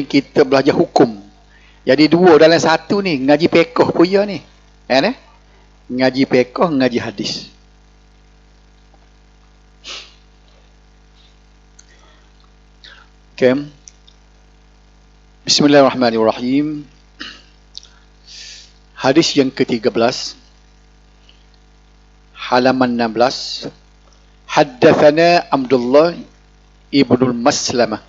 kita belajar hukum. Jadi dua dalam satu ni, ngaji fiqh punya ni. Kan? Ngaji fiqh, ngaji hadis. Okay. Bismillahirrahmanirrahim. Hadis yang ke-13, halaman 16. Haddathana Abdullah ibn Maslamah.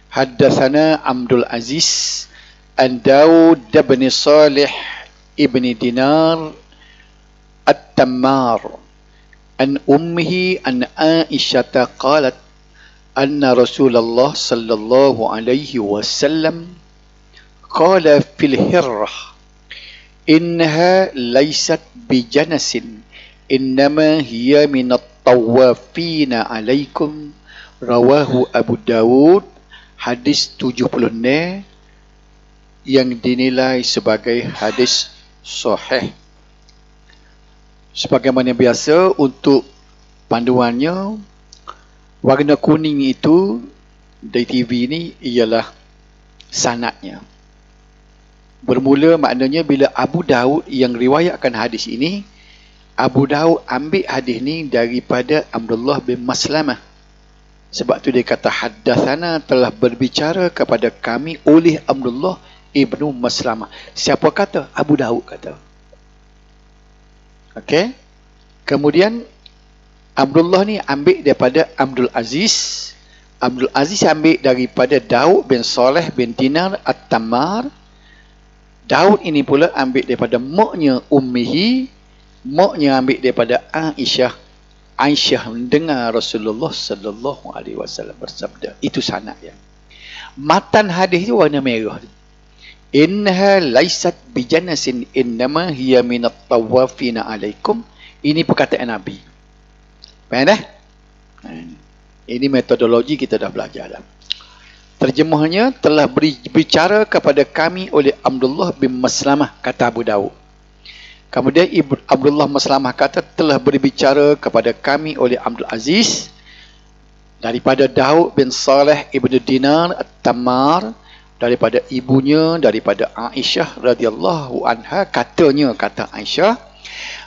Haddathana Abdul Aziz an Daud bin Salih ibn Dinar At-Tammar an ummihi an Aisyah qalat anna Rasulullah sallallahu alaihi wasallam qala fil hirrah innaha laysat bijanasin innama hiya minat tawafina alaikum. Rawahu Abu Dawud. Hadis 70 yang dinilai sebagai hadis sahih. Sebagaimana biasa, untuk panduannya, warna kuning itu di TV ni ialah sanadnya. Bermula maknanya bila Abu Daud yang riwayatkan hadis ini, Abu Daud ambil hadis ni daripada Abdullah bin Maslamah. Sebab tu dia kata haddatsana, telah berbicara kepada kami oleh Abdullah ibnu Maslamah. Siapa kata? Abu Daud kata. Okey. Kemudian Abdullah ni ambil daripada Abdul Aziz. Abdul Aziz ambil daripada Daud bin Saleh bin Dinar At-Tammar. Daud ini pula ambil daripada maknya ummihi. Maknya ambil daripada Aisyah. Aisyah mendengar Rasulullah sallallahu alaihi wasallam bersabda. Itu sanad ya. Matan hadis itu warna merah. Innaha laysat bijanasin innama hiya minat tawafina alaikum. Ini perkataan Nabi. Faham dah? Ini metodologi kita dah belajar dah. Terjemahnya, telah berbicara kepada kami oleh Abdullah bin Maslamah, kata Abu Daud. Kemudian Abdullah Maslamah kata telah berbicara kepada kami oleh Abdul Aziz daripada Daud bin Saleh ibn Dinar At-Tammar, daripada ibunya, daripada Aisyah radhiyallahu anha, katanya, kata Aisyah,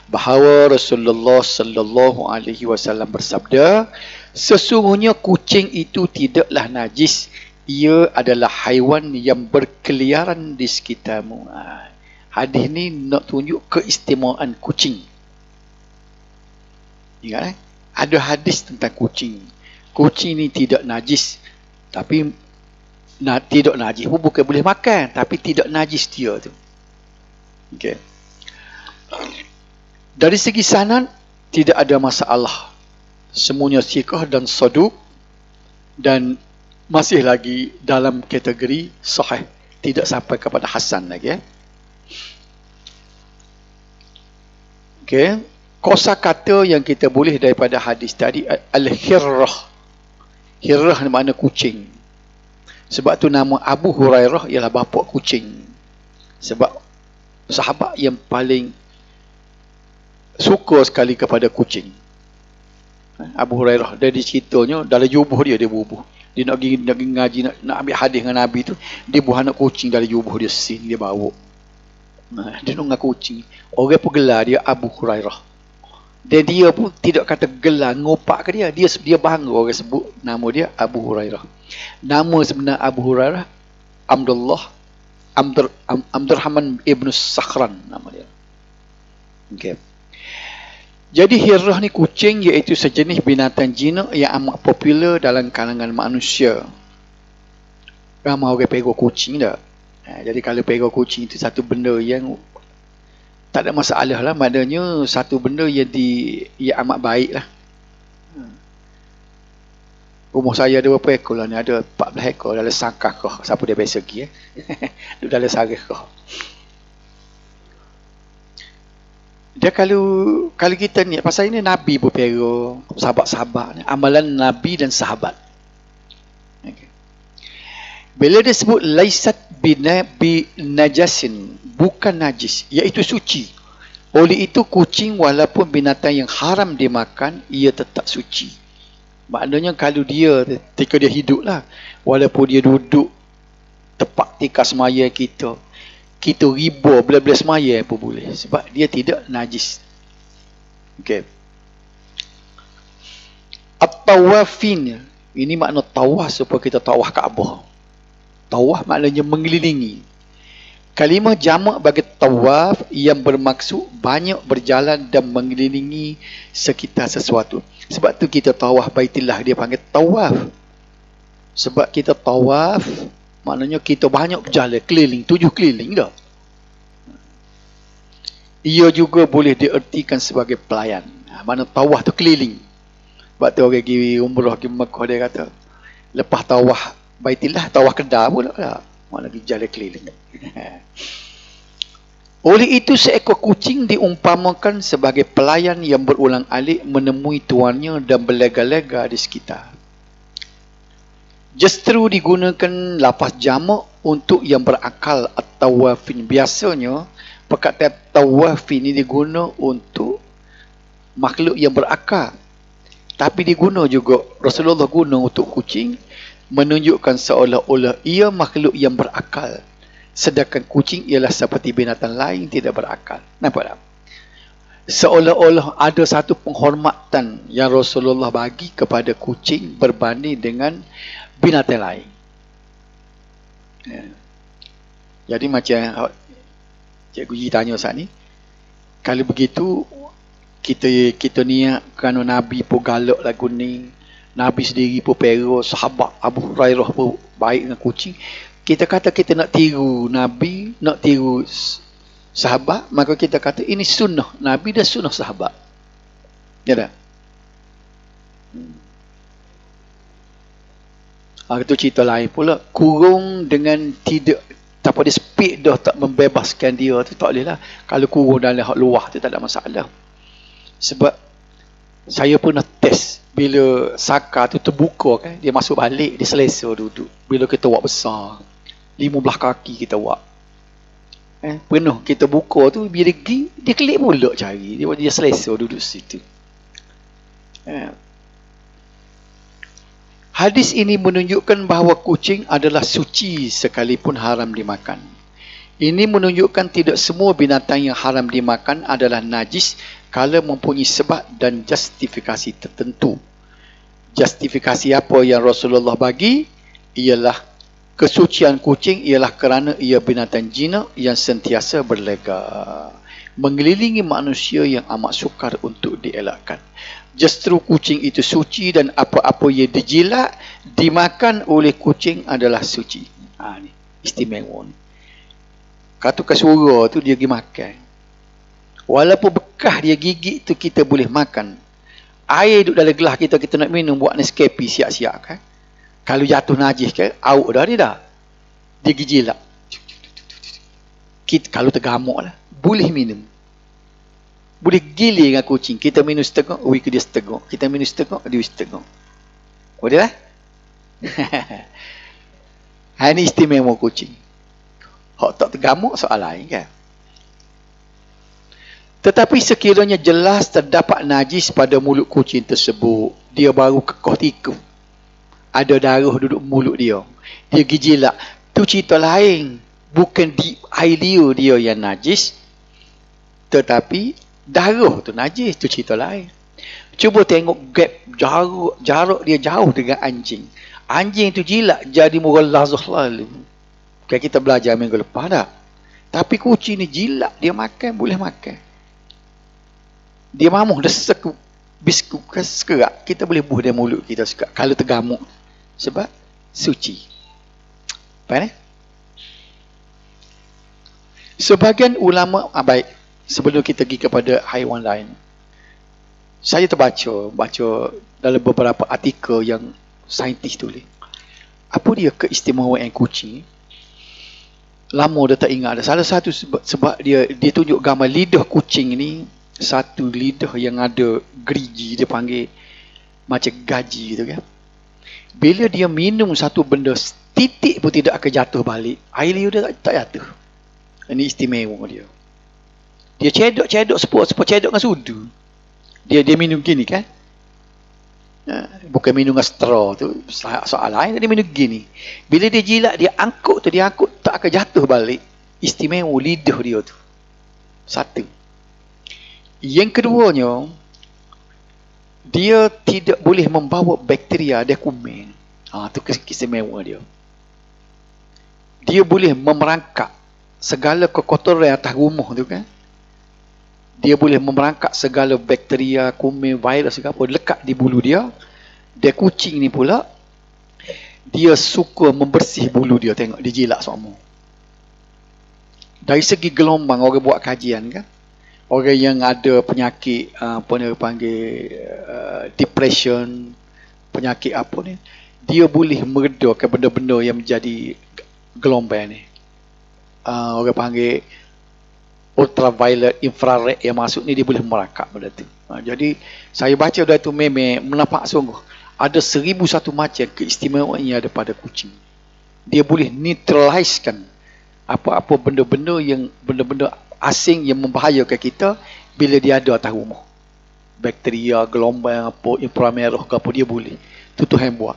bahawa Rasulullah sallallahu alaihi wasallam bersabda, sesungguhnya kucing itu tidaklah najis, ia adalah haiwan yang berkeliaran di sekitarmu. Hadis ni nak tunjuk keistimewaan kucing. Ingat ada hadis tentang kucing. Kucing ni tidak najis, tapi tidak najis pun bukan boleh makan, tapi tidak najis dia tu. Okey. Dari segi sanad tidak ada masalah. Semuanya thiqah dan saduq, dan masih lagi dalam kategori sahih, tidak sampai kepada hasan lagi ya. Okey, kosakata yang kita boleh daripada hadis tadi al-hirrah. Hirrah makna kucing. Sebab tu nama Abu Hurairah ialah bapa kucing. Sebab sahabat yang paling suka sekali kepada kucing. Abu Hurairah, dia ceritanya dalam jubuh dia bubuh. Dia nak pergi ngaji, nak ambil hadis dengan Nabi tu, dia buah anak kucing dalam jubuh dia sin, dia bawa. Dia nak dengan kucing. Orang pun gelar dia Abu Hurairah. Dan dia pun tidak kata gelar, ngopak ke dia. Dia bangga orang sebut nama dia Abu Hurairah. Nama sebenar Abu Hurairah Abdurrahman ibn Sakhran nama dia. Okey. Jadi hirrah ni kucing, iaitu sejenis binatang jinak yang amat popular dalam kalangan manusia. Ramai orang pegang kucing dah. Jadi kalau pegang kucing itu satu benda yang tak ada masalah lah. Maknanya satu benda yang amat baik lah. Rumah saya ada berapa ekor lah ni? Ada 14 ekor dalam sangkah kau. Siapa dia biasa pergi duduk dalam sarih kau. Dia kalau kita ni, pasal ini Nabi berpera, sahabat-sahabat ni, amalan Nabi dan sahabat. Okay. Bila dia sebut laisat binajasin, bukan najis, iaitu suci. Oleh itu kucing walaupun binatang yang haram dimakan, ia tetap suci. Maknanya kalau dia, ketika dia hidup lah, walaupun dia duduk tika semaya kita. Kita riba bila-bila semaya pun boleh. Sebab dia tidak najis. Okey. At-tawafin. Ini makna tawaf supaya kita tawaf Kaabah. Tawaf maknanya mengelilingi. Kalimah jamak bagi tawaf yang bermaksud banyak berjalan dan mengelilingi sekitar sesuatu. Sebab tu kita tawaf Baitullah dia panggil tawaf. Sebab kita tawaf maknanya kita banyak berjalan keliling, 7 keliling dah. Ia juga boleh diertikan sebagai pelayan. Mana tawaf tu keliling. Sebab tu orang pergi umrah pergi Mekah dia kata lepas tawaf Baitullah tawaf Kedah pula lah. Mana pergi jalan keliling. Oleh itu seekor kucing diumpamakan sebagai pelayan yang berulang-alik menemui tuannya dan berlega-lega di sekitar. Justru digunakan lafaz jamak untuk yang berakal atau tawafin. Biasanya perkataan tawafin ini diguna untuk makhluk yang berakal. Tapi diguna juga Rasulullah guna untuk kucing menunjukkan seolah-olah ia makhluk yang berakal. Sedangkan kucing ialah seperti binatang lain tidak berakal. Nampak tak? Seolah-olah ada satu penghormatan yang Rasulullah bagi kepada kucing berbanding dengan binatang lain. Jadi macam Cikgu Ji tanya saat ni, kalau begitu kita niat kerana Nabi pun galak lagu ni, Nabi sendiri pun pero, sahabat Abu Hurairah pun baik dengan kucing. Kita kata kita nak tiru Nabi, nak tiru sahabat, maka kita kata ini sunnah Nabi dan sunnah sahabat. Ya tak? Itu cerita lain pula. Kurung dengan tidak, tak pada speed dah tak membebaskan dia tu tak boleh lah. Kalau kurung dalam hak luar tu tak ada masalah. Sebab saya pernah test bila saka tu terbuka kan, dia masuk balik, dia selesa duduk. Bila kita buat besar, 15 kaki kita buat. Penuh kita buka tu, bila pergi, dia kelip pula cari. Dia selesa duduk situ. Hadis ini menunjukkan bahawa kucing adalah suci sekalipun haram dimakan. Ini menunjukkan tidak semua binatang yang haram dimakan adalah najis kalau mempunyai sebab dan justifikasi tertentu. Justifikasi apa yang Rasulullah bagi ialah kesucian kucing ialah kerana ia binatang jinak yang sentiasa berlega, mengelilingi manusia yang amat sukar untuk dielakkan. Justru kucing itu suci dan apa-apa yang dijilat, dimakan oleh kucing adalah suci. Ni istimewa ni. Katukan surga tu dia pergi makan. Walaupun bekas dia gigit tu kita boleh makan. Air duduk dalam gelas kita nak minum buat Nescafe siap-siap kan. Kalau jatuh najis kan, out dah dia dah. Dia gijilat. Kita kalau tergamuk lah, boleh minum. Boleh gilir dengan kucing. Kita minum setengah, dia setengah. Kita minum setengah, dia setengah. Boleh lah? Ini istimewa kucing. Hak tak tergamuk soal lain kan. Tetapi sekiranya jelas terdapat najis pada mulut kucing tersebut, dia baru kekoh tikam, ada darah duduk mulut dia, dia gijilak, tu cerita lain. Bukan di air liur dia yang najis, tetapi darah tu najis, tu cerita lain. Cuba tengok gap jarak dia jauh dengan anjing. Anjing tu jilat jadi mughalazah lalu. Kan kita belajar minggu lepas dah. Tapi kucing ni jilat, dia makan boleh makan. Dia mamuh dah biskut sekerak, kita boleh buh dia mulut kita sekerak kalau tergamuk. Sebab suci. Faham ni? Sebahagian ulama, baik, sebelum kita pergi kepada haiwan lain, saya baca dalam beberapa artikel yang saintis tulis. Apa dia keistimewaan kucing? Lama dah tak ingat. Salah satu sebab dia tunjuk gambar lidah kucing ni, satu lidah yang ada gerigi, dia panggil macam gaji gitu kan. Bila dia minum satu benda, titik pun tidak akan jatuh balik. Air liur dia tak jatuh. Ini istimewa dia. Dia cedok sepuluh cedok dengan sudu. Dia minum gini kan. Bukan minum dengan straw tu, soal lain. Dia minum gini. Bila dia jilat, dia angkut tu, dia angkut tak tak akan jatuh balik. Istimewa lidah dia tu. Satu. Yang keduanya, dia tidak boleh membawa bakteria dia kuman. Tu keistimewaan dia. Dia boleh memerangkak segala kekotoran atas rumah tu kan. Dia boleh memerangkak segala bakteria, kuman, virus segala apa lekat di bulu dia. Dia kucing ni pula, dia suka membersih bulu dia, tengok dia jilat semua. Dari segi gelombang, orang buat kajian kan, orang yang ada penyakit apa ni panggil depression, penyakit apa ni, dia boleh meredakan benda-benda yang menjadi gelombang ni. Orang panggil ultraviolet, infrared yang masuk ni, dia boleh merangkap benda tu. Jadi saya baca dah tu memang menampak sungguh ada 1001 macam keistimewaan yang ada pada kucing. Dia boleh neutralizekan apa-apa benda-benda asing yang membahayakan kita bila dia ada atas rumah. Bakteria, gelombang apa, inframerah ke apa, dia boleh. Itu Tuhan buat.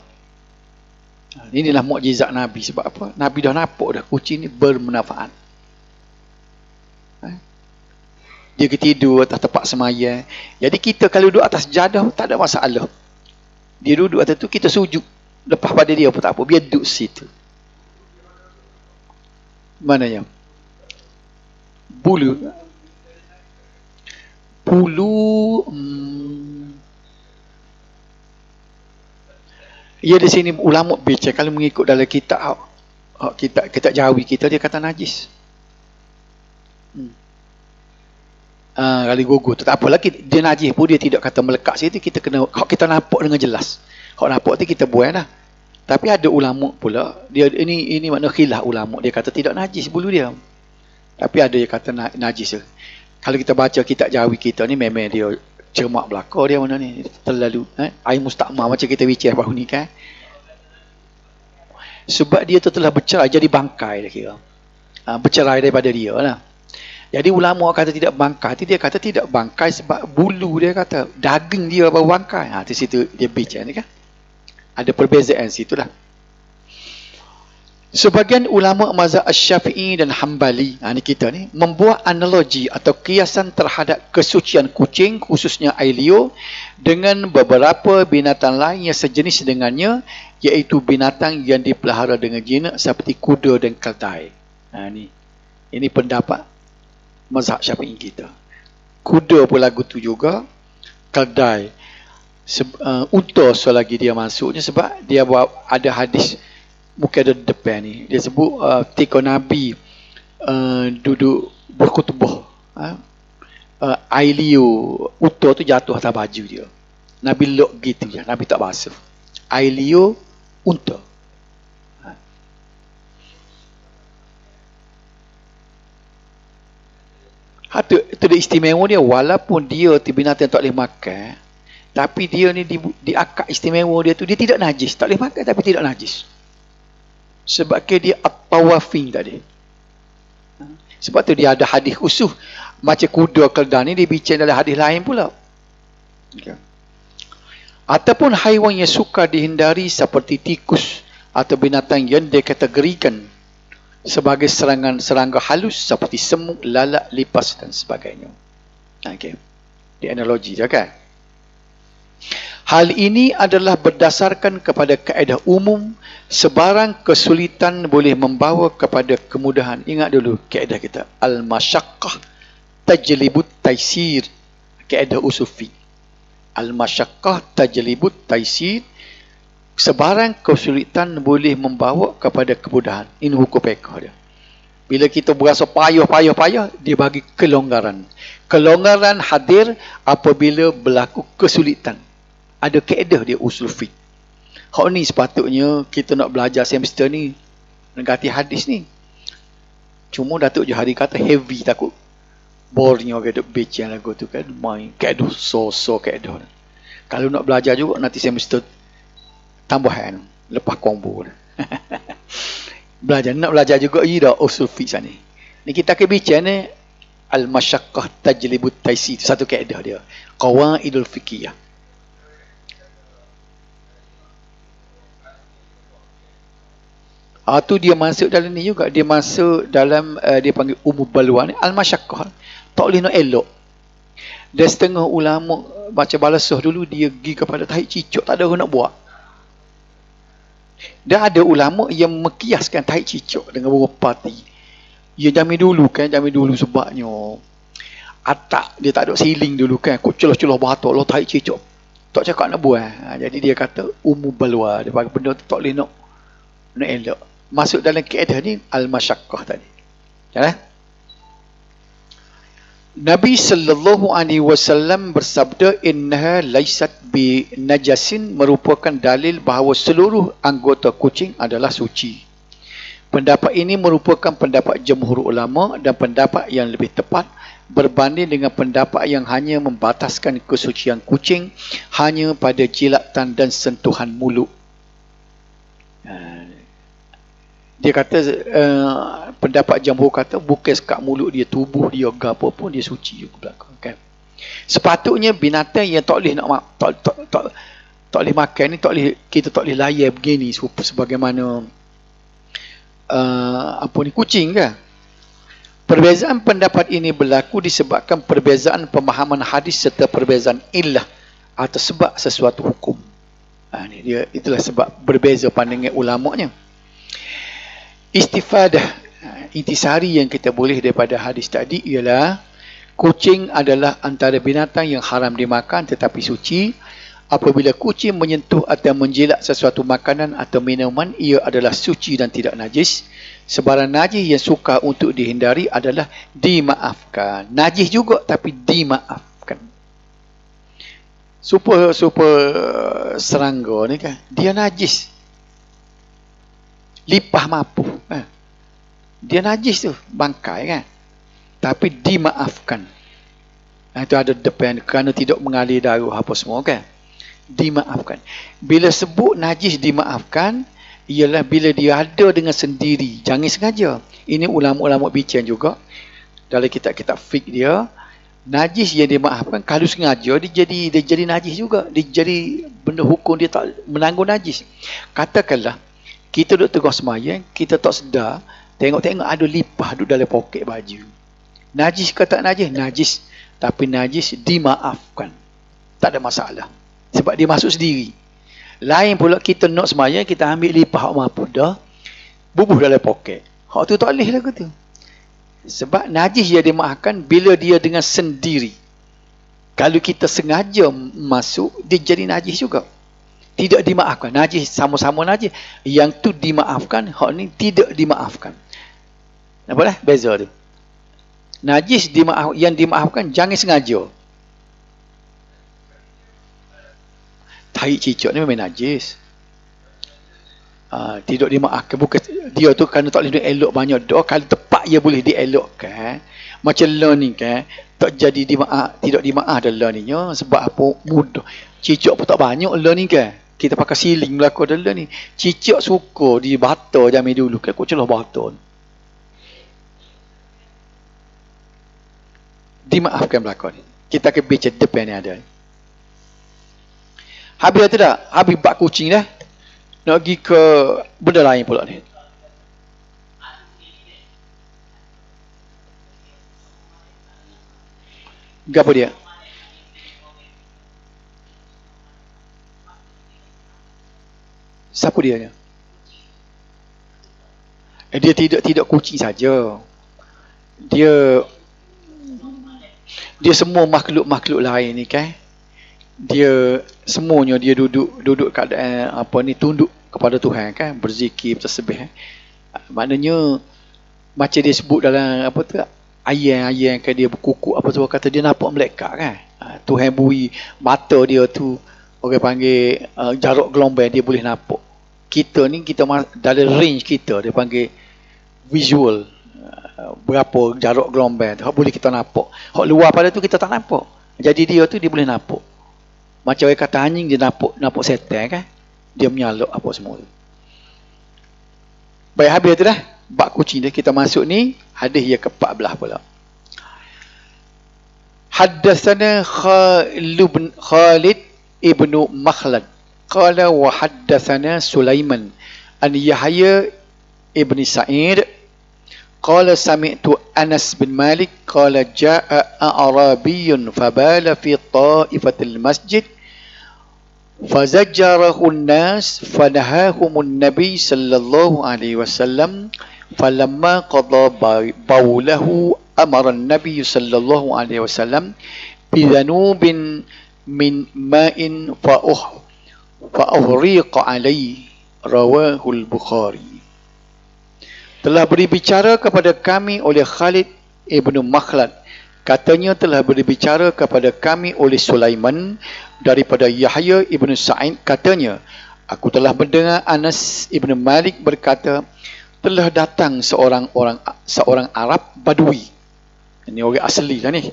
Inilah mukjizat Nabi. Sebab apa? Nabi dah nampak dah kucing ni bermanfaat. Dia tidur atas tempat semayang. Jadi kita kalau duduk atas jadah tak ada masalah. Dia duduk atas tu, kita sujud lepas pada dia pun tak apa, biar duduk situ. Mananya? Bulu ya di sini ulama bincang kalau mengikut dalam kitab kitab Jawi kita, dia kata najis. Kali gugur tu tak apa lagi, dia najis pun dia tidak kata melekat situ, kita kena kita nampak dengan jelas. Hak nampak tu kita buang dah. Tapi ada ulama pula, dia ini makna khilaf ulama, dia kata tidak najis bulu dia. Tapi ada yang kata najis. Kalau kita baca kitab Jawi kita ni, memang dia cermak belaka dia mana ni, terlalu air mustakmal macam kita bincang baru ni kan. Sebab dia tu telah bercerai, jadi bangkai dia kira. Bercerai daripada dia lah. Jadi ulama kata tidak bangkai, dia kata tidak bangkai sebab bulu dia kata, daging dia baru bangkai. Di situ dia bincang ni kan. Ada perbezaan situ lah. Sebagian ulama mazhab Asy-Syafi'i dan Hambali, ni kita ni, membuat analogi atau kiasan terhadap kesucian kucing, khususnya air liur, dengan beberapa binatang lain yang sejenis dengannya, iaitu binatang yang dipelihara dengan jinak seperti kuda dan keldai. Ini pendapat mazhab Syafi'i kita. Kuda pun lagu tu juga, keldai. Unta selagi dia masuknya, sebab dia buat ada hadis mungkin ada depan ni, dia sebut ketika Nabi duduk berkhutbah, air liur unta tu jatuh atas baju dia, Nabi lok gitu je, Nabi tak basuh. Air liur unta. Itu dia istimewa dia, walaupun dia binatang tak boleh makan, tapi dia ni di akad istimewa dia tu, dia tidak najis, tak boleh makan tapi tidak najis. Sebab dia at-tawafin tadi. Sebab tu dia ada hadis khusus. Macam kuda keldai ni dia bincang dalam hadis lain pula. Okay. Ataupun haiwan yang suka dihindari seperti tikus atau binatang yang dikategorikan sebagai serangga halus seperti semut, lalat, lipas dan sebagainya. Okey. Di analogi je kan. Hal ini adalah berdasarkan kepada kaedah umum, sebarang kesulitan boleh membawa kepada kemudahan. Ingat dulu kaedah kita, al-masyaqqah tajlibut taysir, kaedah usul fiqh. Al-masyaqqah tajlibut taysir, sebarang kesulitan boleh membawa kepada kemudahan. Ini hukum fiqh dia. Bila kita berasa payah, dia bagi kelonggaran. Kelonggaran hadir apabila berlaku kesulitan. Ada kaedah dia usul fiqh. Hak ni sepatutnya kita nak belajar semester ni negati hadis ni. Cuma Datuk Johari kata heavy, takut boring orang duk bincang lagu tu kan, main kaedah so kaedah. Kalau nak belajar juga nanti semester tambahan lepas kombo. Nak belajar juga ida usul fiqh sana. Ni kita ke bincang ni al-masyaqqah tajlibut taysir, satu kaedah dia. Qawaidul fiqhiyah. Tu dia masuk dalam ni juga. Dia masuk dalam dia panggil balwa ni al-masyaqqah. Tak boleh nak elok. Dan setengah ulama baca balasah dulu dia pergi kepada tahi cicak, tak ada orang nak buat. Dan ada ulama yang mekiaskan tahi cicak dengan beberapa parti. Ya jamin dulu sebabnya atap dia tak ada ceiling dulu kan, kok celah-celah bahatok lo tahi cicak. Tak cakap nak buat. Jadi dia kata balwa, dia bagi benda tu tak boleh nak elok. Masuk dalam kaedah ni al-masyaqqah tadi. Ya. Nabi sallallahu alaihi wasallam bersabda, innaha laysat bi najasin, merupakan dalil bahawa seluruh anggota kucing adalah suci. Pendapat ini merupakan pendapat jumhur ulama dan pendapat yang lebih tepat berbanding dengan pendapat yang hanya membataskan kesucian kucing hanya pada jilatan dan sentuhan mulut. Dia kata pendapat jamhur kata bukan sekat mulut dia, tubuh dia apa pun dia suci ke belakang kan. Sepatutnya binatang yang tak boleh nak tak boleh makan ni, kita tak boleh layan begini sebagaimana kucing kan. Perbezaan pendapat ini berlaku disebabkan perbezaan pemahaman hadis serta perbezaan illah atau sebab sesuatu hukum. Itulah sebab berbeza pandangan ulamanya. Istifadah, intisari yang kita boleh daripada hadis tadi ialah kucing adalah antara binatang yang haram dimakan tetapi suci. Apabila kucing menyentuh atau menjilat sesuatu makanan atau minuman, ia adalah suci dan tidak najis. Sebarang najis yang sukar untuk dihindari adalah dimaafkan. Najis juga tapi dimaafkan. Super serangga ni kan, dia najis. Lipah mapuh. Dia najis tu, bangkai kan. Tapi dimaafkan. Itu ada depan kerana tidak mengalir darah apa semua kan. Dimaafkan. Bila sebut najis dimaafkan, ialah bila dia ada dengan sendiri. Jangan sengaja. Ini ulama-ulama bincang juga. Dalam kitab-kitab fiqh dia, najis yang dimaafkan, kalau sengaja dia jadi najis juga. Dia jadi benda hukum dia tak menanggung najis. Katakanlah, kita duduk tengah semayang, kita tak sedar, tengok-tengok ada lipah duduk dalam poket baju. Najis ke tak najis? Najis. Tapi najis dimaafkan. Tak ada masalah. Sebab dia masuk sendiri. Lain pula kita nak semayang, kita ambil lipah hak mampu dah, bubuh dalam poket. Hak tu tak boleh lah kata. Sebab najis yang dimaafkan bila dia dengan sendiri. Kalau kita sengaja masuk, dia jadi najis juga. Tidak dimaafkan. Najis sama-sama najis. Yang tu dimaafkan, hak ni tidak dimaafkan. Nampak lah beza tu. Najis yang dimaafkan jangan sengaja. Tahi cicak ni memang najis. Tidak dimaafkan. Bukan dia tu kerana tak boleh elok banyak doa. Kalau tepat ia boleh dielokkan. Macam lah ni kan, tak jadi tidak dimaaf dah lah ni. Sebab apa? Mudah. Cicak pun tak banyak lah ni kan. Kita pakai siling belakang dah lah ni. Cicak suka di bata jamai dulu kan. Kok celah bata ni. Dimaafkan belakang ni. Kita akan baca depan ni ada. Habis tu dah? Habis bak kucing dah? Nak pergi ke benda lain pula ni. Apa dia? Siapa dia ni? Dia tidak kucing saja. Dia semua makhluk-makhluk lain ni kan. Dia semuanya dia duduk keadaan tunduk kepada Tuhan kan, berzikir, bertasbih. Maknanya macam dia sebut dalam ayat kan, dia berkukuk kata dia nampak malaikat kan. Tuhan bui mata dia tu, orang panggil jarak gelombang dia boleh nampak. Kita ni dalam range kita dia panggil visual. Berapa jarak gelombang tu boleh kita nampak. Hak luar pada tu kita tak nampak. Jadi dia tu dia boleh nampak. Macam orang kata anjing dia nampak setan kan. Dia menyalak apa semua tu. Baik, habis tu dah. Bab kucing dia kita masuk ni hadis yang ke-14 pula. Haddatsana Khalid ibnu Makhlad qala wa haddatsana Sulaiman an Yahya ibn Sa'id qala sami'tu Anas bin Malik qala jaa'a a'rabiyyun fabala fi ta'ifatil masjid fazajjarahu an-nas fanahahumun nabi sallallahu alaihi wasallam falamma qada bawlahu amara an-nabi sallallahu alaihi wasallam bidhanubin min ma'in fa'uhriqa alaihi rawahul Bukhari. Telah berbicara kepada kami oleh Khalid ibn Makhlad, katanya telah berbicara kepada kami oleh Sulaiman daripada Yahya ibn Sa'id, katanya aku telah mendengar Anas ibn Malik berkata, telah datang seorang Arab Badui. Ini orang asli lah ni,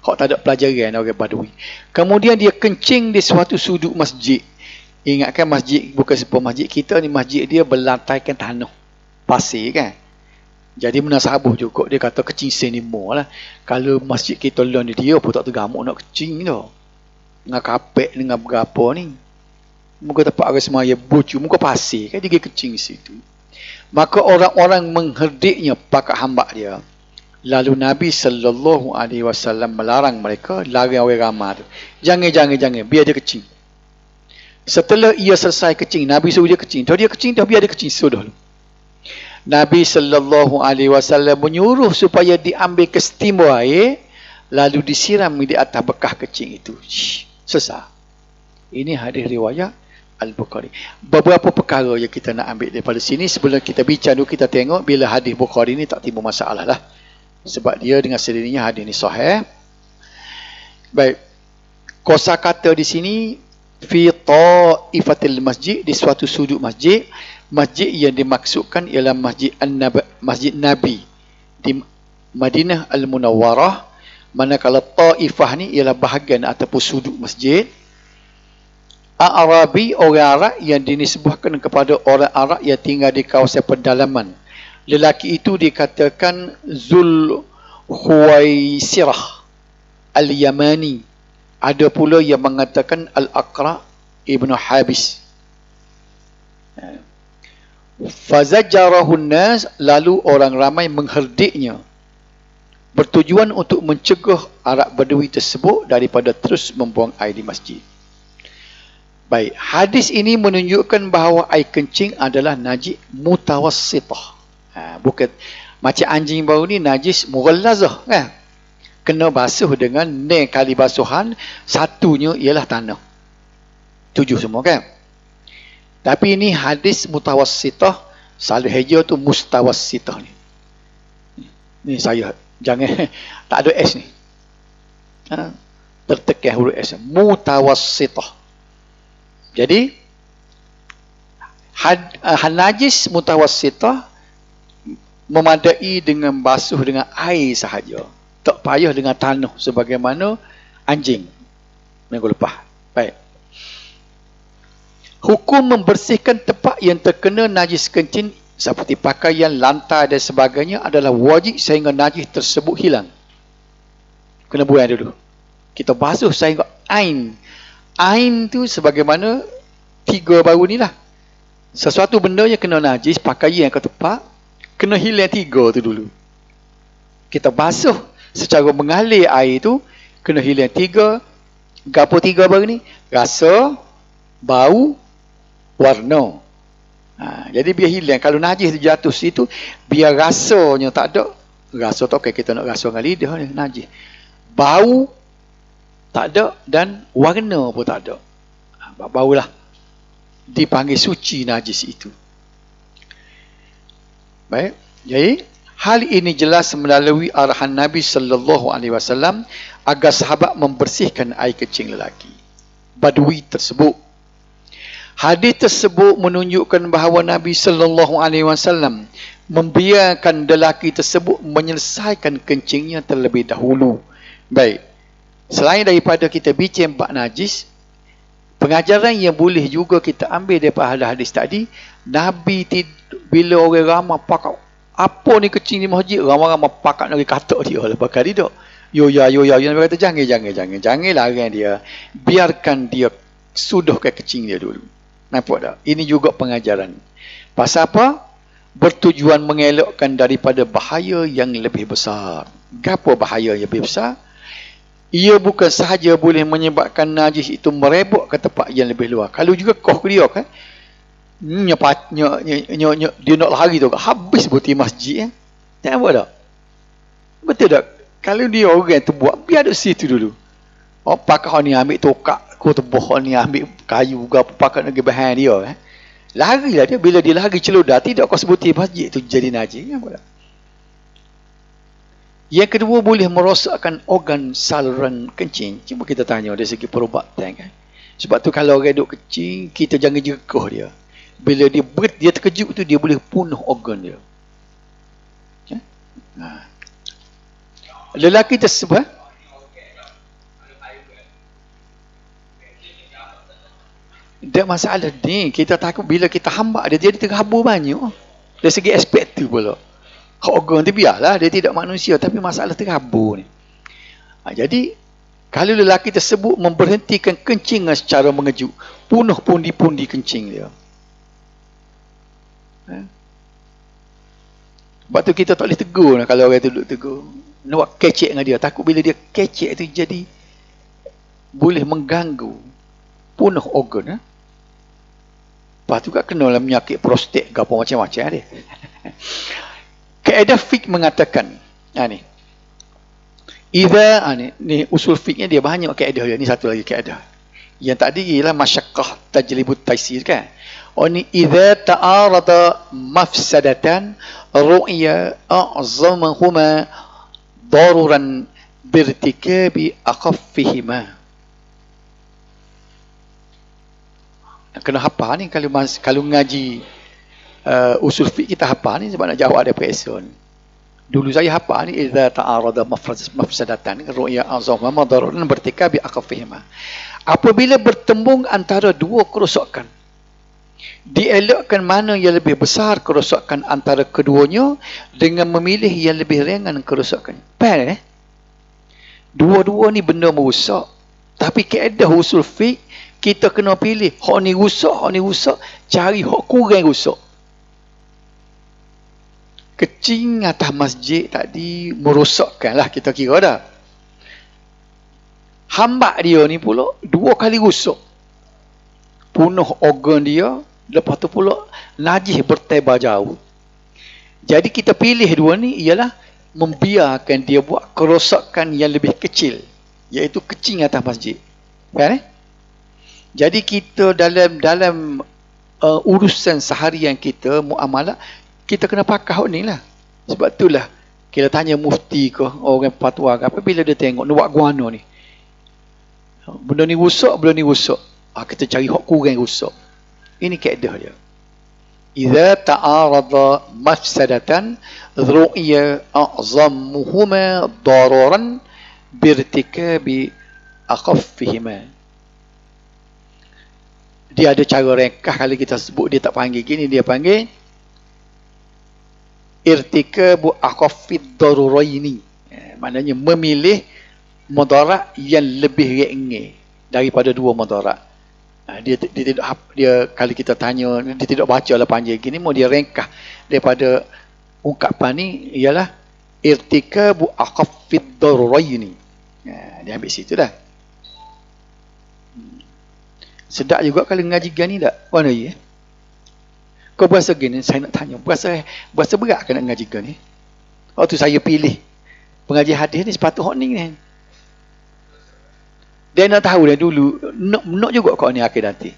kau tak ada pelajaran orang Badui. Kemudian dia kencing di suatu sudut masjid. Ingatkan masjid bukan sebuah masjid kita ni, masjid dia berlantaikan tanah pasir kan. Jadi menasabah juga dia kata kecing senimo lah. Kalau masjid kita lawan dia pun tak tergamuk nak kecing tu. Dengan kapek dengan berapa ni. Muka tempat orang semaya bucu, muka pasir kan, dia kecing situ. Maka orang-orang mengherdiknya pakat hamba dia. Lalu Nabi sallallahu alaihi wasallam melarang mereka, larang orang ramai tu. Jangan, biar dia kecing. Setelah ia selesai kecing, Nabi suruh dia kecing. Tahu dia kecing, dah biar dia kecing sudah. Nabi sallallahu alaihi wasallam menyuruh supaya diambil ke setimba air lalu disiram di atas bekas kecing itu. Selesai. Ini hadis riwayat Al-Bukhari. Beberapa perkara yang kita nak ambil daripada sini sebelum kita bincang dulu, kita tengok bila hadis Bukhari ni tak timbul masalah lah. Sebab dia dengan sendirinya hadis ni sahih. Baik. Kosakata di sini fi ta'ifatil masjid, di suatu sudut masjid. Masjid yang dimaksudkan ialah Masjid Nabi di Madinah Al-Munawwarah. Manakala ta'ifah ni ialah bahagian ataupun sudut masjid. A'rabi, orang Arab yang dinisbahkan kepada orang Arab yang tinggal di kawasan pedalaman. Lelaki itu dikatakan Zul Huwaisirah Al-Yamani. Ada pula yang mengatakan Al-Aqra Ibn Habis. Fazajjarahun nas, lalu orang ramai mengherdiknya, bertujuan untuk mencegah Arab Badui tersebut daripada terus membuang air di masjid. Baik, hadis ini menunjukkan bahawa air kencing adalah najis mutawassitah. Bukan macam anjing bau ni najis mughallazah kan. Kena basuh dengan 9 kali basuhan, satunya ialah tanah. 7 semua kan. Tapi ini hadis mutawassitah, selalu hijau tu mustawassitah ni. Ni saya jangan tak ada S ni. Tertekan huruf S, mutawassitah. Jadi najis mutawassitah memadai dengan basuh dengan air sahaja. Tak payah dengan tanah sebagaimana anjing minggu lepas. Baik. Hukum membersihkan tempat yang terkena najis kencing seperti pakaian, lantai dan sebagainya adalah wajib sehingga najis tersebut hilang. Kena buang dulu. Kita basuh sehingga ain. Ain tu sebagaimana 3 baru ni lah. Sesuatu benda yang kena najis, pakaian yang ke tempat, kena hilang 3 tu dulu. Kita basuh secara mengalir air tu, kena hilang 3. Gapo 3 baru ni? Rasa, bau, warna. Jadi biar hilang. Kalau najis tu jatuh situ, biar rasanya tak ada. Rasa tu okey, kita nak rasa dengan lidah ni, najis. Bau tak ada dan warna pun tak ada. Baulah dipanggil suci najis itu. Baik. Jadi hal ini jelas melalui arahan Nabi sallallahu alaihi wasallam agar sahabat membersihkan air kencing lelaki Badui tersebut. Hadis tersebut menunjukkan bahawa Nabi sallallahu alaihi wasallam membiarkan lelaki tersebut menyelesaikan kencingnya terlebih dahulu. Baik. Selain daripada kita bincang bab najis, pengajaran yang boleh juga kita ambil daripada hadis tadi, Nabi bila orang ramai pakat apa ni kecing di masjid, ramai-ramai pakat nak kata dia lah, pakat dia. Yo ya Nabi kata jangan larang dia. Biarkan dia suduhkan kecing dia dulu. Nampak tak? Ini juga pengajaran. Pasal apa? bertujuan mengelakkan daripada bahaya yang lebih besar. Gapo bahaya yang lebih besar? Ia bukan sahaja boleh menyebabkan najis itu merebak ke tempat yang lebih luar. Kalau juga koh dia kan, dia nak lari tu, habis putih masjid. Tak apa tak? Betul tak? Kalau dia orang tu buat, biar duduk situ dulu. Oh, pakar ni ambil tokak, kau tebah ni ambil kayu ke apa, pakar nak bahan dia. Larilah dia. Bila dia lari celodar, tidak kau sebuti masjid tu jadi najis. Apa tak? Yang kedua, boleh merosakkan organ saluran kencing. Cuba kita tanya dari segi perubatan kan. Sebab tu kalau orang duduk kencing, kita jangan jegah dia. Bila dia terkejut tu, dia boleh punuh organ dia. Okay? Lelaki tersebut, tak masalah ni. Kita takut bila kita hambak dia, dia tergabur banyak. Dari segi aspek tu pula. Organ tu biarlah, dia tidak manusia, tapi masalah tergabur ni. Jadi, kalau lelaki tersebut memberhentikan kencingan secara mengejut, punuh pundi-pundi kencing dia. Sebab tu kita tak boleh tegur kalau orang tu duduk tegur. Nak buat kecek dengan dia. Takut bila dia kecek tu jadi boleh mengganggu, punuh organ. Lepas tu kat kena lah penyakit prostat ke apa macam-macam dia. Kaedah fiqh mengatakan, ni. Ni usul fiqhnya dia banyak kaedah dia. Ni satu lagi kaedah. Yang tadi ialah masyaqqah tajlibut taysir kan. Ni idza ta'arada mafsadatan ru'ya a'zamahuma daruran birtikabi akhaffihima. Kena hafal ni kalau ngaji usul fiqh kita hafal ni sebab nak jawab ada question. Dulu saya hafal ni idza ta'arada mafsadatan ru'ya a'zamahuma daruran birtikabi akhaffihima. Apabila bertembung antara dua kerosakan, dielakkan mana yang lebih besar kerosakan antara keduanya dengan memilih yang lebih ringan kerosakan. Faham Dua-dua ni benda merosak. Tapi kaedah usul fiqh, kita kena pilih hak ni rusak, cari hak kurang rusak. Kecing atas masjid tadi merosakkan lah, kita kira dah. Hambak dia ni pula 2 kali rusak. Punuh organ dia, lepas tu pula najis bertebar jauh. Jadi kita pilih dua ni ialah membiarkan dia buat kerosakan yang lebih kecil, iaitu kecing atas masjid. Faham? Jadi kita dalam urusan seharian kita, muamalah, kita kena pakai hak ni lah. Sebab itulah kita tanya mufti ke orang fatwa ke apa, bila dia tengok nak buat guana ni, benda ni rusak, kita cari hak kurang rusak. Ini kaedah dia. Idza ta'arada mafsadatan ru'ya a'zamuhuma dararan birtikabi akhaffihima. Dia ada cara ringkas, kalau kita sebut dia tak panggil gini, dia panggil irtikabu akhaffid daruraini. Maknanya memilih mudarat yang lebih ringan daripada dua mudarat. Dia kalau kita tanya, dia tidak baca lah panjang gini, mau dia ringkas daripada ungkapan ni ialah irtikabu akhaffid daruraini. Dia ambil situ dah. Sedap juga kalau ngaji gani tak? Mana ya? Kau berasa gini, saya nak tanya, berasa berat ke nak ngaji gani? Waktu saya pilih pengaji hadis ni sepatutnya ni kan. Dia nak tahu dah dulu, nak juga kau ni akhir nanti.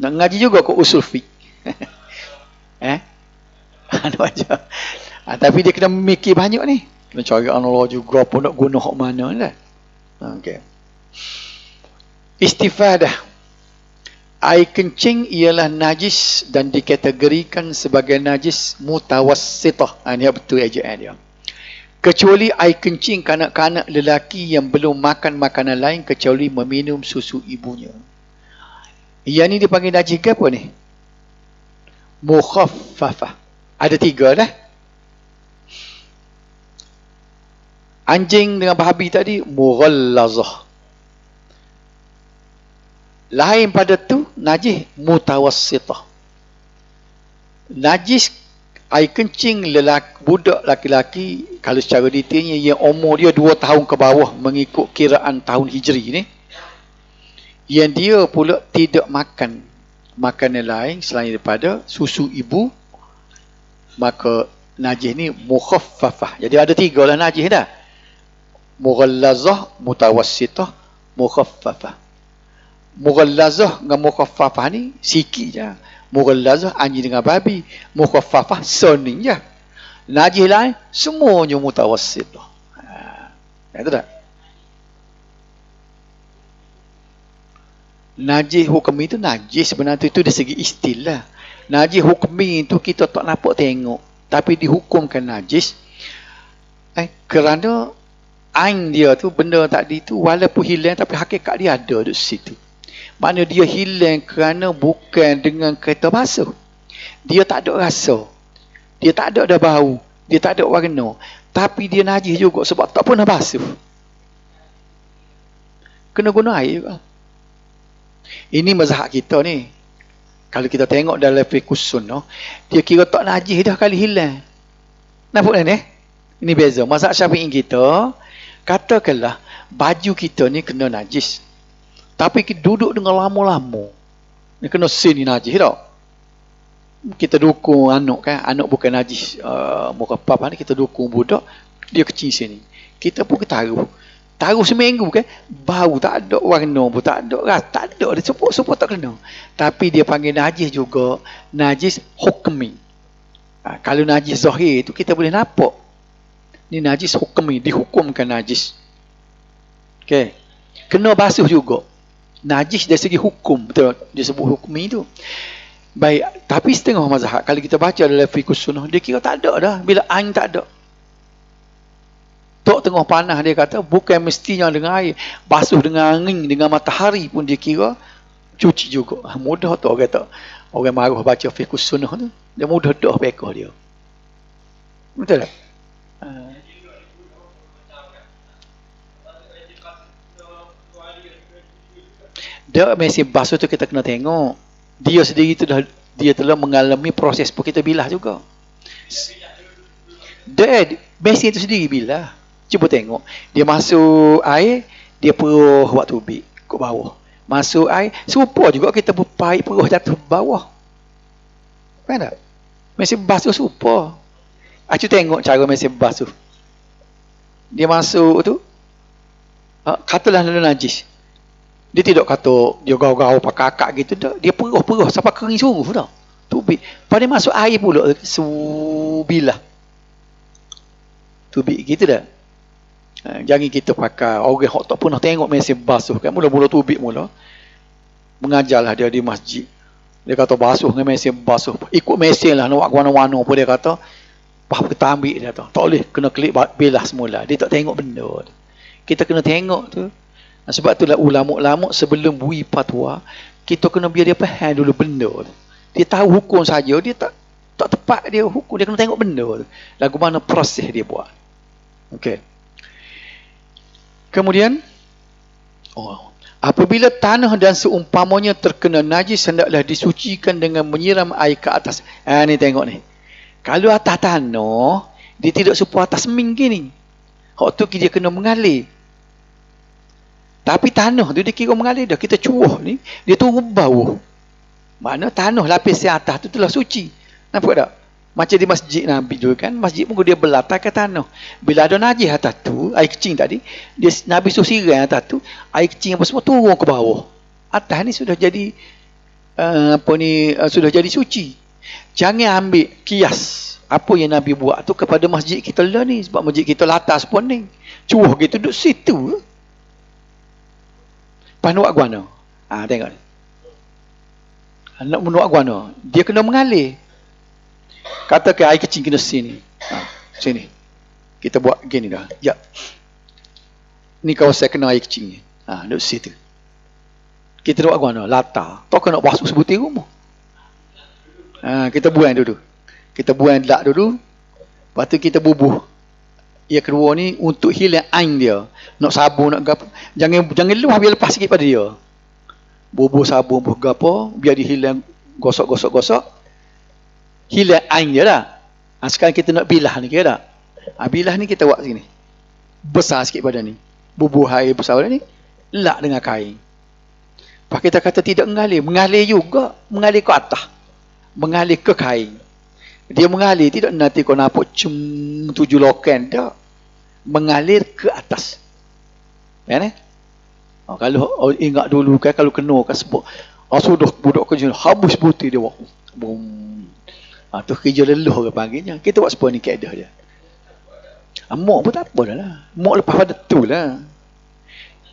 Nak ngaji juga kau usul fiqh. Tapi dia kena mikir banyak ni. Kena cari analogi juga, apa nak guna hak mana lah. Okay. Istifadah. Air kencing ialah najis dan dikategorikan sebagai najis mutawassitah. Ini betul ejaan dia. Kecuali air kencing kanak-kanak lelaki yang belum makan makanan lain kecuali meminum susu ibunya. Yang ni dipanggil najis ke apa ni? Mukhaffafah. Ada 3 dah. Anjing dengan babi tadi mughallazah. Lain pada tu najis mutawassitah. Najis Air kencing budak laki-laki, kalau secara detailnya, yang umur dia 2 tahun ke bawah mengikut kiraan tahun Hijri ni, yang dia pula tidak makan makanan lain selain daripada susu ibu, maka najis ni mukhaffafah. Jadi ada 3 lah najis dah. Mughallazah, mutawassitah, mukhaffafah. Mughallazah dengan mukhaffafah ni sikit je. Mughallazah anjing dengan babi, mukhaffafah soning je. Najis lain semuanya mutawassitah. Itu tak? Najis hukmi itu najis sebenarnya itu dari segi istilah. Najis hukmi itu kita tak nampak tengok, tapi dihukumkan najis kerana ain dia tu, benda tadi tu walaupun hilang tapi hakikat dia ada di situ. Mana dia hilang kerana bukan dengan kereta basuh. Dia tak ada rasa. Dia tak ada bau. Dia tak ada warna. Tapi dia najis juga sebab tak pernah basuh. Kena guna air juga. Ini mazhab kita ni. Kalau kita tengok dalam fiqh sunnah, dia kira tak najis dah kali hilang. Nampak ni? Ini beza. Mazhab Syafi'i kita, katakanlah baju kita ni kena najis. Tapi kita duduk dengan lama-lama. Ni kena sin ni najis tak? Kita dukung anak kan. Anak bukan najis. Muka papa ni kita dukung budak. Dia kecil sini. Kita pun kita taruh. Taruh seminggu kan. Bau tak ada. Warna pun tak ada. Ras tak ada. Dia support tak kena. Tapi dia panggil najis juga. Najis hukmi. Kalau najis zahir tu kita boleh nampak. Ni najis hukmi. Dihukumkan najis. Okay. Kena basuh juga. Najis dari segi hukum, betul dia sebut hukmi tu. Baik, tapi setengah mazhab kalau kita baca dalam fiqh sunnah, dia kira tak ada dah bila ain tak ada. Tok tengah panas dia kata bukan mestinya dengan air, basuh dengan angin, dengan matahari pun dia kira cuci juga. Mudah tu orang kata. Orang marah baca fiqh sunnah tu, dia mudah dah pekah dia. Betul tak? Dia mesin basuh tu kita kena tengok. Dia sendiri tu dah, dia telah mengalami proses pun kita bilah juga. Dia mesin tu sendiri bilah. Cuba tengok. Dia masuk air, dia peruh waktu tubik ke bawah. Masuk air, serupa juga kita berpaik peruh jatuh ke bawah. Kan tak? Mesin basuh serupa. Aku tengok cara mesin basuh. Dia masuk tu, katalah dia najis. Dia tidak kata dia gau-gau pakai akak gitu dah. Dia peruh-peruh sampai kering suruh dah. Tubik. Pada masuk air pula subilah. Tubik gitu dah. Jangan kita pakai orang hok tak pernah tengok mesin basuh kan. Mula-mula tubik mula. Mengajarlah dia di masjid. Dia kata basuh dengan mesin basuh. Ikut mesin lah nak warna-warna pun dia kata. Apa kita ambil dia kata. Tak boleh kena klik belah semula. Dia tak tengok benda. Kita kena tengok tu. Sebab itulah ulama-ulama sebelum beri fatwa, kita kena biar dia faham dulu benda tu. Dia tahu hukum saja, dia tak tepat dia hukum, dia kena tengok benda tu. Lagu mana proses dia buat. Okey. Kemudian apabila tanah dan seumpamanya terkena najis, hendaklah disucikan dengan menyiram air ke atas. Ni tengok ni. Kalau atas tanah, dia tidak serupa atas minggi ni. Hak tu dia kena mengalir. Tapi tanah tu dia kira mengalir dah. Kita cuah ni, dia turun bawah. Mana tanah lapis yang atas tu telah suci. Nampak tak? Macam di masjid Nabi dulu kan. Masjid pun dia berlatar ke tanah. Bila ada najis atas tu, air kecing tadi, dia Nabi suruh siram atas tu, air kecing apa semua turun ke bawah. Atas ni sudah jadi, sudah jadi suci. Jangan ambil kias apa yang Nabi buat tu kepada masjid kita lah ni. Sebab masjid kita latas pun ni. Cuah gitu duduk situ. Pas nak buat guana. Tengok ni. Nak buat guana. Dia kena mengalir. Katakan air kecil kena sini. Sini. Kita buat gini dah. Ya. Ni kawasan kena air kecil ni. Duduk situ. Kita buat guana. Latar. Tak kena basuh sebutir rumah. Kita buang dulu. Kita buang lak dulu. Lepas tu kita bubuh. Yang kedua ni untuk hilang ain dia. Nak sabun nak gapo. Jangan luah biar lepas sikit pada dia. Bubuh sabun bubuh gapo biar dia hilang gosok. Hilang ain dia dah. Sekarang kita nak bilah ni, kira tak? Bilah ni kita buat sini. Besar sikit pada ni. Bubuh air besar pada ni. Lak dengan kain. Lepas kita kata tidak mengalir. Mengalir juga. Mengalir ke atas. Mengalir ke kain. Dia mengalir. Tidak nanti kau nampak 7 loken. Tak. Mengalir ke atas. Kan eh? Kalau ingat dulu kan, kalau kena kan sebab sudah budak kerja habis putih dia buat. Boom. Tu kerja leluh ke panggilnya. Kita buat sepuluh ni kaedah dia. Mok pun tak apa dah lah. Mok lepas pada tu lah.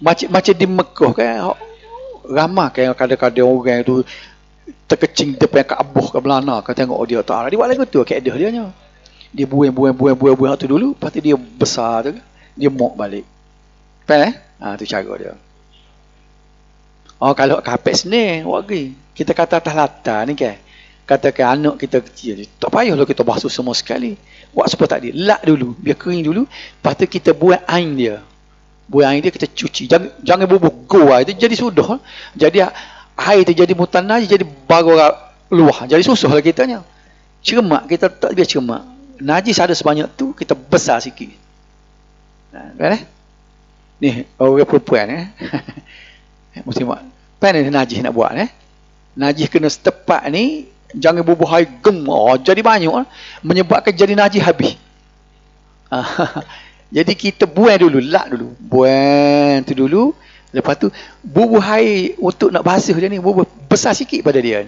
Macam di Mekah kan, ramah kan kadang-kadang orang tu terkecing depan Kaabah ke Belana kan, tengok dia tak. Dia buat lagu tu kaedah dia nya. Dia buang tu dulu, lepas tu dia besar tu, dia mok balik. Faham eh? Tu cara dia. Kalau kapek seni, buat lagi. Kita kata atas latar ni kan. Katakan anak kita kecil, tak payahlah kita basuh semua sekali. Buat supaya tak dia. Lak dulu, biar kering dulu. Lepas tu kita buat air dia. Buat air dia kita cuci. Jangan bubuh go air tu jadi sudah. Jadi air tu jadi mutanah, jadi baru luah. Jadi susah lah kitanya. Cermak, kita tak biar cermak. Najis ada sebanyak tu, kita besar sikit. Kan eh? Ni, orang perempuan mesti buat. Kan najis nak buat najis kena setepat ni, jangan bubuh air gem. Jadi banyak menyebabkan jadi najis habis. Jadi kita buang dulu, lak dulu. Buang tu dulu. Lepas tu bubuh air untuk nak basuh dia ni, bubuh besar sikit pada dia.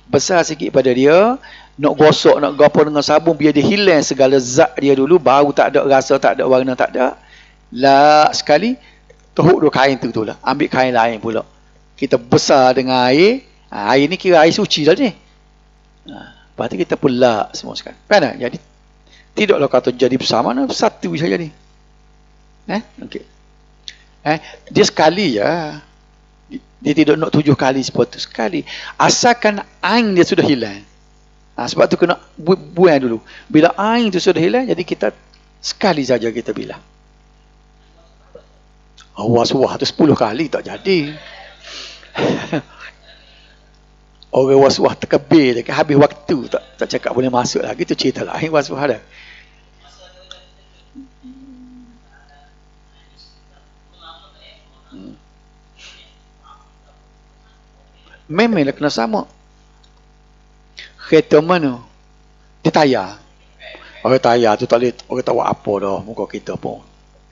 Besar sikit pada dia. Nak gosok, nak gapo dengan sabun biar dia hilang segala zat dia dulu, baru tak ada rasa, tak ada warna, tak ada. Lak sekali, teruk dua kain tu lah. Ambil kain lain pula. Kita besar dengan air. Air ni kira air suci dah ni. Lepas tu kita pulak semua sekali. Kan tak? Jadi tidaklah kata jadi besar, mana satu bisa jadi. Okey. Dia sekali ya. Dia tidak nak 7 kali seperti tu. Sekali. Asalkan air dia sudah hilang. Sebab tu kena buang dulu. Bila air tu sudah hilang, jadi kita sekali saja kita bilah. Was-was tu 10 kali tak jadi. Orang was-was terkebir dekat habis waktu, tak cakap boleh masuk lagi, tu cerita lain was-was dah. Memanglah kena sama. Kereta mana? Dia tayar. Orang tayar tu tak boleh, orang tak buat apa dah muka kita pun.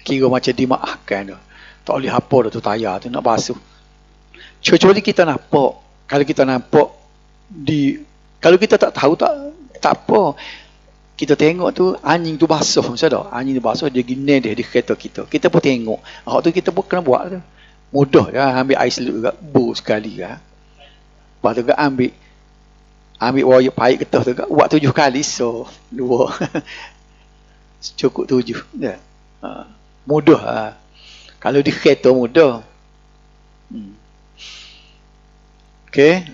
Kira macam dimaafkan dah. Tak boleh apa dah tu tayar tu nak basuh. Kecuali kita nampak. Kalau kita nampak kalau kita tak tahu tak apa. Kita tengok tu anjing tu basuh, macam anjing tu basuh, dia gini dia di kereta kita. Kita pun tengok. Tu kita pun kena buat tu. Mudah ya, ambil air selut juga, sekali ya. Lepas tu ambil wayar pahit getah tu, buat 7 kali, so 2. Cukup 7. Ya. Mudah. Kalau di kereta mudah. Okey.